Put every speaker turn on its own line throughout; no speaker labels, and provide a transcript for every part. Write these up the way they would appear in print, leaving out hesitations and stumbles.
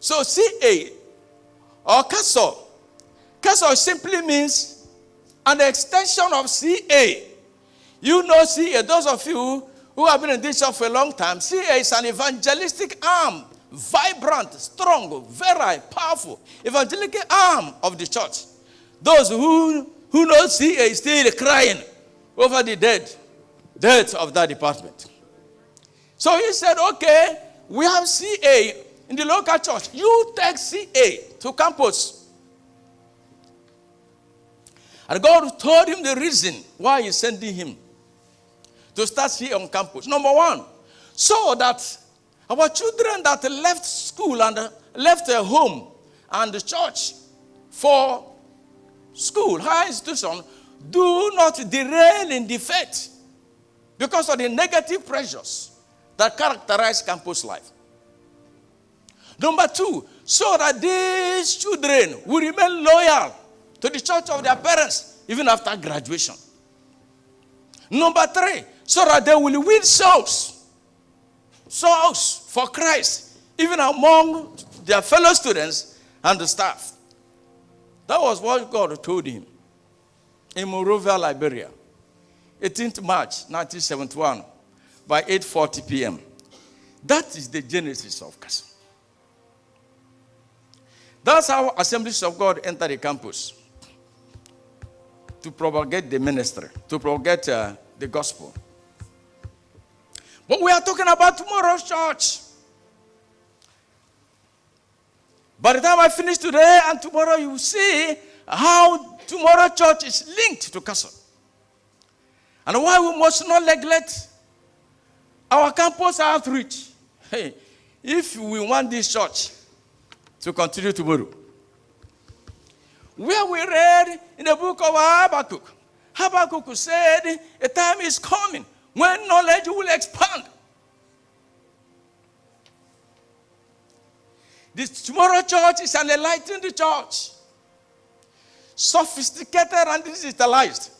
So CA or CASOR. CASOR simply means an extension of CA. You know CA, those of you who have been in this church for a long time, CA is an evangelistic arm, vibrant, strong, very powerful, evangelical arm of the church. Those who know CA is still crying over the death of that department. So he said, okay, we have CA in the local church. You take CA to campus. And God told him the reason why he's sending him to start CA on campus. Number one, so that our children that left school and left their home and the church for school, higher institution, do not derail in the faith because of the negative pressures that characterize campus life. Number two, so that these children will remain loyal to the church of their parents even after graduation. Number three, so that they will win souls for Christ, even among their fellow students and the staff. That was what God told him in Monrovia, Liberia, 18th March 1971, by 8:40 p.m. That is the genesis of CASOR. That's how Assemblies of God enter the campus to propagate the ministry, to propagate the gospel. But we are talking about tomorrow's church. By the time I finish today and tomorrow, you will see how tomorrow's church is linked to CASOR. And why we must not neglect our campus outreach. Hey, if we want this church to continue tomorrow. Where we read in the book of Habakkuk, Habakkuk said, a time is coming when knowledge will expand. This tomorrow church is an enlightened church. Sophisticated and digitalized.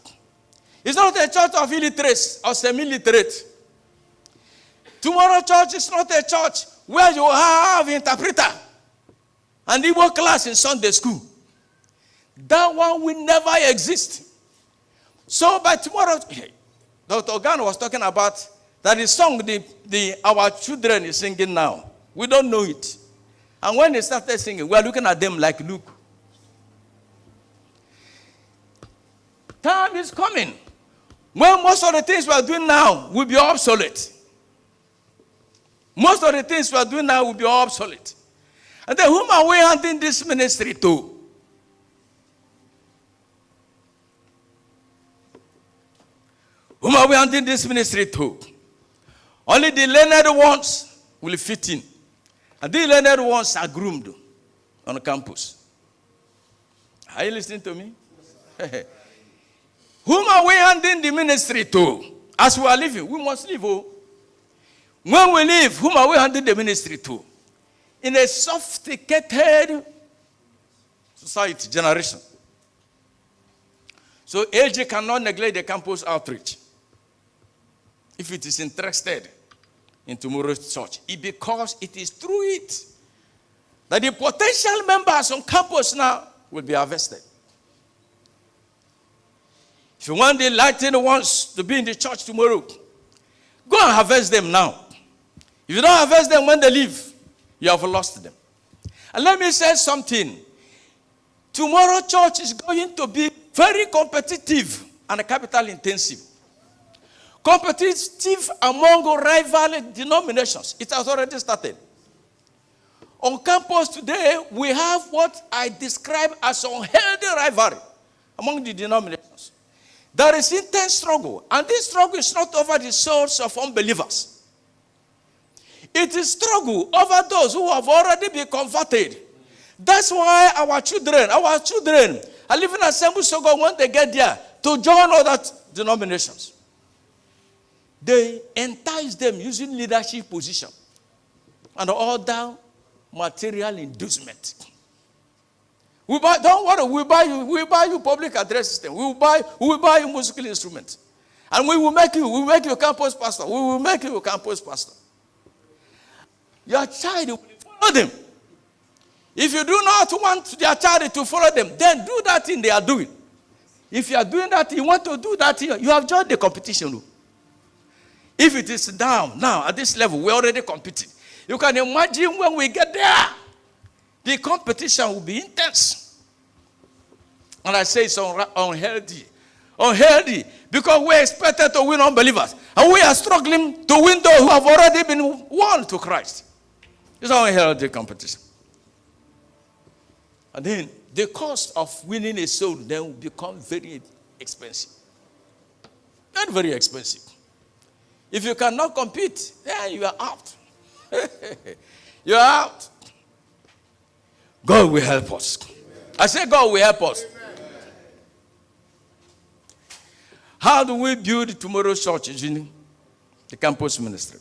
It's not a church of illiterates or semi-literate. Tomorrow church is not a church where you have interpreter and Igbo class in Sunday school. That one will never exist. So by tomorrow, Dr. Ogan was talking about that the song our children is singing now. We don't know it. And when they started singing, we are looking at them like, look. Time is coming when most of the things we are doing now will be obsolete. Most of the things we are doing now will be obsolete. And then whom are we handing this ministry to? Whom are we handing this ministry to? Only the learned ones will fit in. And the learned ones are groomed on the campus. Are you listening to me? Whom are we handing the ministry to? As we are living, we must live. Oh. When we live, whom are we handing the ministry to? In a sophisticated society, generation. So AG cannot neglect the campus outreach if it is interested in tomorrow's church. Because it is through it that the potential members on campus now will be harvested. If you want the enlightened ones to be in the church tomorrow, go and harvest them now. If you don't harvest them when they leave, you have lost them. And let me say something. Tomorrow church is going to be very competitive and capital intensive. Competitive among rival denominations. It has already started. On campus today, we have what I describe as unhealthy rivalry among the denominations. There is intense struggle, and this struggle is not over the souls of unbelievers. It is struggle over those who have already been converted. That's why our children are living assemblies of God when they get there to join other denominations. They entice them using leadership position and other material inducement. Don't worry, we buy you public address system. We will buy you musical instruments. And we will make you campus pastor. We will make you a campus pastor. Your child will follow them. If you do not want their child to follow them, then do that thing they are doing. If you are doing that, you want to do that, you have joined the competition. If it is down, now at this level, we're already competing. You can imagine when we get there, the competition will be intense. And I say it's unhealthy. Unhealthy. Because we're expected to win unbelievers. And we are struggling to win those who have already been won to Christ. It's an unhealthy competition. And then the cost of winning a soul then will become very expensive. Not very expensive. If you cannot compete, then you are out. You are out. God will help us. I say God will help us. How do we build tomorrow's church in the campus ministry?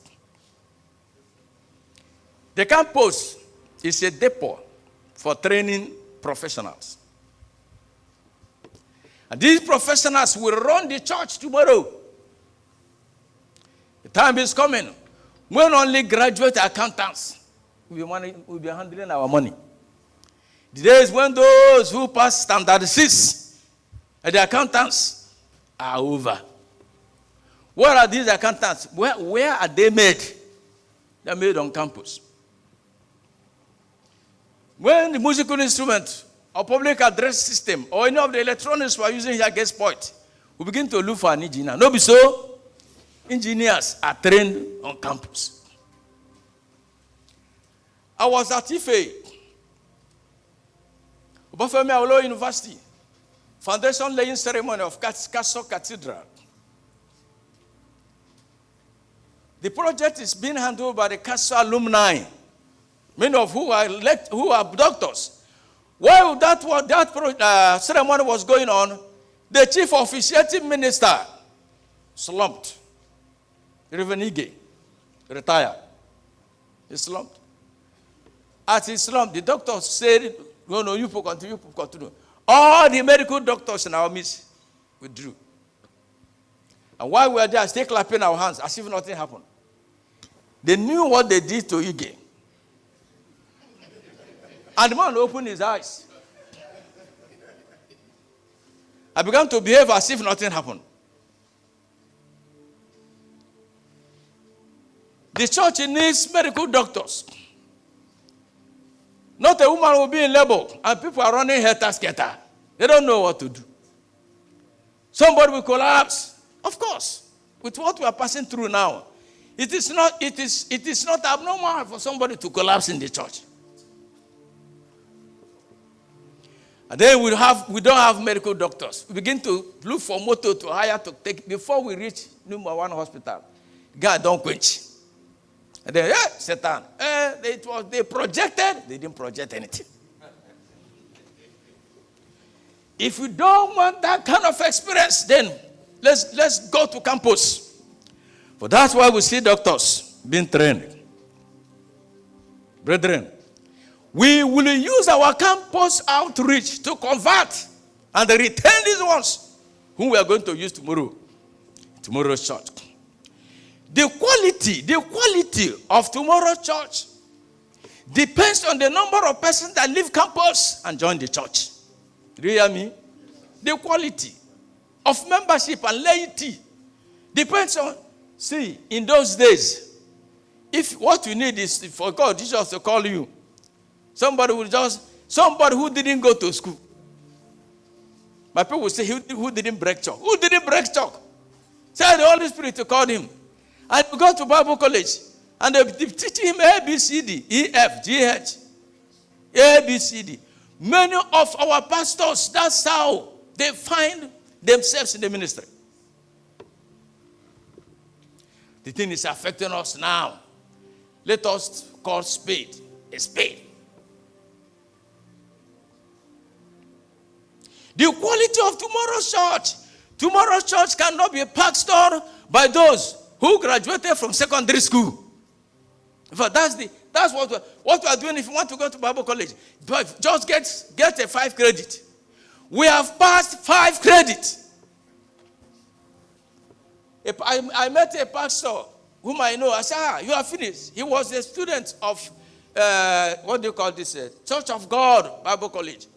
The campus is a depot for training professionals. And these professionals will run the church tomorrow. The time is coming when only graduate accountants will be handling our money. The days when those who pass standard 6 and the accountants are over. Where are these accountants? Where are they made? They are made on campus. When the musical instrument or public address system or any of the electronics we are using here gets spoiled, we begin to look for an engineer. No, be so. Engineers are trained on campus. I was at Ife, Obafemi Awolowo University, foundation laying ceremony of CASOR Cathedral. The project is being handled by the CASOR alumni, many of who are doctors. While that ceremony was going on, the chief officiating minister slumped. Reverend Ige retired. He slumped. At his slump, the doctor said, no, you continue. All the medical doctors in our midst withdrew. And while we were there, still clapping our hands as if nothing happened. They knew what they did to Ige. And the man opened his eyes. I began to behave as if nothing happened. The church needs medical doctors. Not a woman will be in labor and people are running helter-skelter. They don't know what to do. Somebody will collapse. Of course, with what we are passing through now, it is not abnormal for somebody to collapse in the church. And then we don't have medical doctors. We begin to look for motor to hire to take before we reach number 1 hospital. God don't quench. And then, Satan. They projected, they didn't project anything. If we don't want that kind of experience, then let's go to campus. But that's why we see doctors being trained. Brethren, we will use our campus outreach to convert and retain these ones whom we are going to use tomorrow's church. The quality of tomorrow's church depends on the number of persons that leave campus and join the church. Do you hear me? The quality of membership and laity depends on, see, in those days, if what you need is for God Jesus to call you, somebody who didn't go to school. My people will say, who didn't break chalk? Who didn't break chalk? Say the Holy Spirit to call him. And we go to Bible college, and they teach him A, B, C, D, E, F, G, H. A, B, C, D. Many of our pastors, that's how they find themselves in the ministry. The thing is affecting us now. Let us call spade a spade. The quality of tomorrow's church cannot be pastored by those who graduated from secondary school. In fact, that's what we are doing if you want to go to Bible college. Just get a 5 credit. We have passed 5 credits. I met a pastor whom I know. I said, you are finished. He was a student of what do you call this? Church of God Bible College.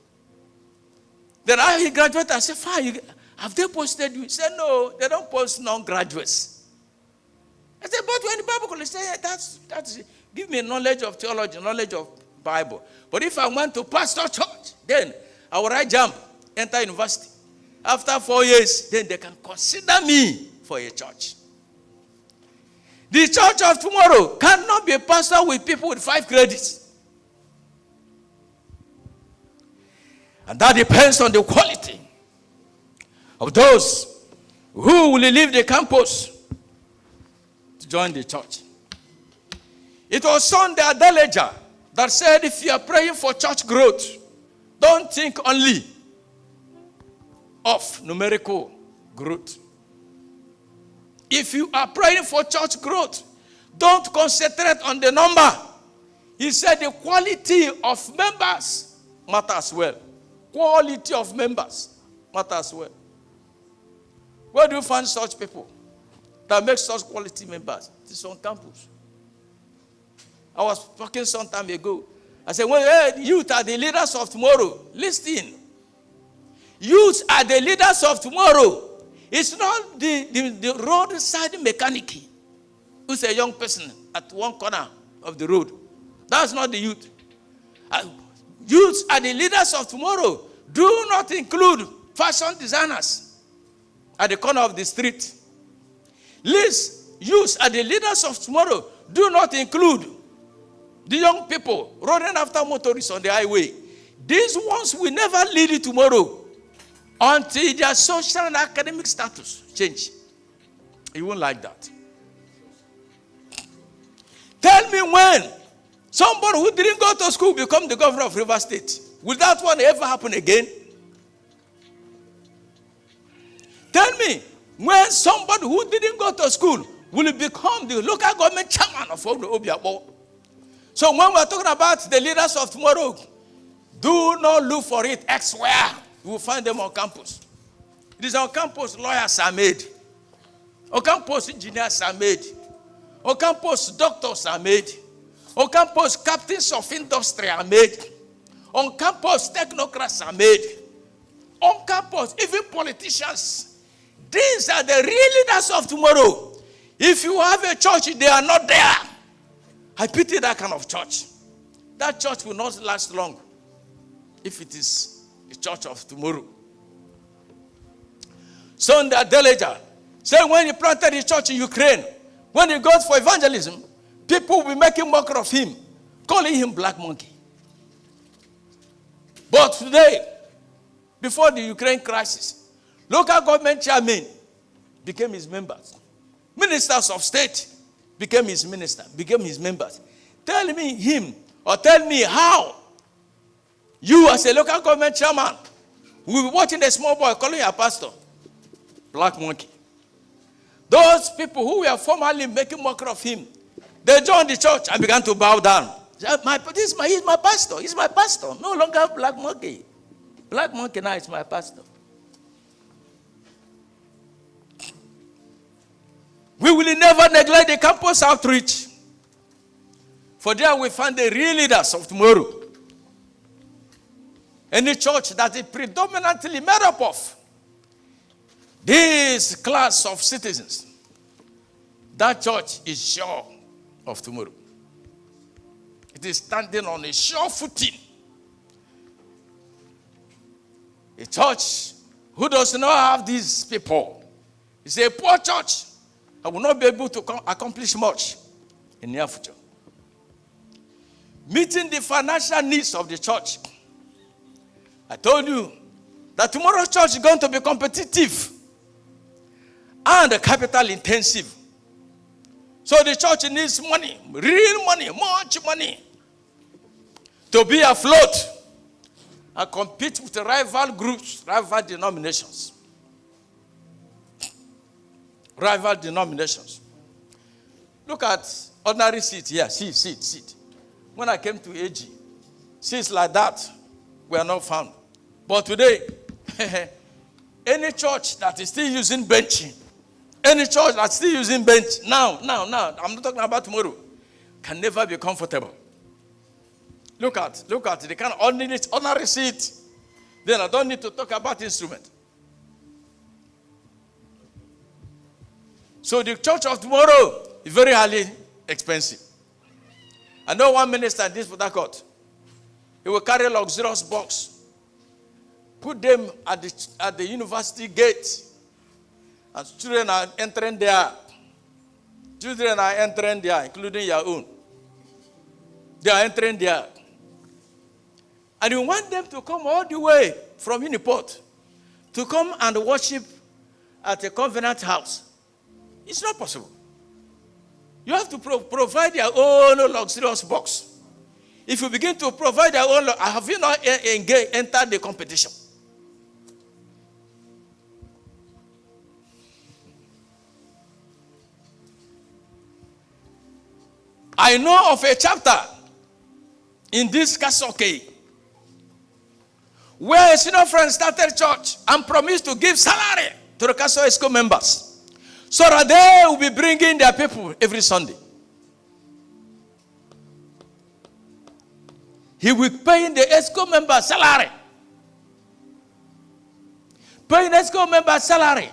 Then he graduated. I said, fine, have they posted you? He said, no, they don't post non-graduates. I said, but when the Bible College, say, yeah, that's give me knowledge of theology, knowledge of Bible. But if I went to pastor church, then I will write jump, enter university. After 4 years, then they can consider me for a church. The church of tomorrow cannot be a pastor with people with 5 credits. And that depends on the quality of those who will leave the campus to join the church. It was Sunday Adeleja that said, if you are praying for church growth, don't think only of numerical growth. If you are praying for church growth, don't concentrate on the number. He said the quality of members matters well. Quality of members matters well. Where do you find such people that make such quality members? It is on campus. I was talking some time ago. I said, well, hey, youth are the leaders of tomorrow. Listen. Youth are the leaders of tomorrow. It's not the roadside mechanic who's a young person at one corner of the road. That's not the youth. Youths are the leaders of tomorrow. Do not include fashion designers at the corner of the street. Youths are the leaders of tomorrow. Do not include the young people running after motorists on the highway. These ones will never lead you tomorrow until their social and academic status change. You won't like that. Tell me when somebody who didn't go to school become the governor of River State. Will that one ever happen again? Tell me when somebody who didn't go to school will become the local government chairman of Obiabo. So when we're talking about the leaders of tomorrow, do not look for it elsewhere. You will find them on campus. It is on campus lawyers are made. On campus engineers are made. On campus doctors are made. On campus captains of industry are made. On campus technocrats are made. On campus even politicians. These are the real leaders of tomorrow. If you have a church, they are not there. I pity that kind of church. That church will not last long if it is the church of tomorrow. Sunday Adeleja said when he planted his church in Ukraine, when he goes for evangelism, people will be making mockery of him, calling him black monkey. But today, before the Ukraine crisis, local government chairmen became his members. Ministers of state became his members. Tell me him, or tell me how you as a local government chairman will be watching a small boy calling you a pastor. Black monkey. Those people who were formerly making mockery of him, they joined the church and began to bow down. He's my pastor. He's my pastor. No longer black monkey. Black monkey now is my pastor. We will never neglect the campus outreach. For there we find the real leaders of tomorrow. Any church that is predominantly made up of this class of citizens, that church is sure of tomorrow. It is standing on a sure footing. A church who does not have these people is a poor church. I will not be able to accomplish much in the near future. Meeting the financial needs of the church. I told you that tomorrow's church is going to be competitive and capital intensive. So the church needs money, real money, much money, to be afloat and compete with the rival groups, rival denominations. Rival denominations. Look at ordinary seats here. Seat. When I came to AG, seats like that were not found. But today, any church that is still using benching, any church that's still using bench now, I'm not talking about tomorrow, can never be comfortable. Look at the kind of ordinary seat. Then I don't need to talk about instrument. So the church of tomorrow is very highly expensive. I know one minister in this Port Harcourt. He will carry a luxurious box, put them at the university gate, and children are entering there. Children are entering there, including your own. They are entering there. And you want them to come all the way from Uniport to come and worship at a covenant house. It's not possible. You have to provide your own luxurious box. If you begin to provide your own, have you not entered the competition? I know of a chapter in this CASOR where a senior friend started church and promised to give salary to the CASOR ESCO members so that they will be bringing their people every Sunday. He will pay the ESCO member salary. Paying ESCO member salary.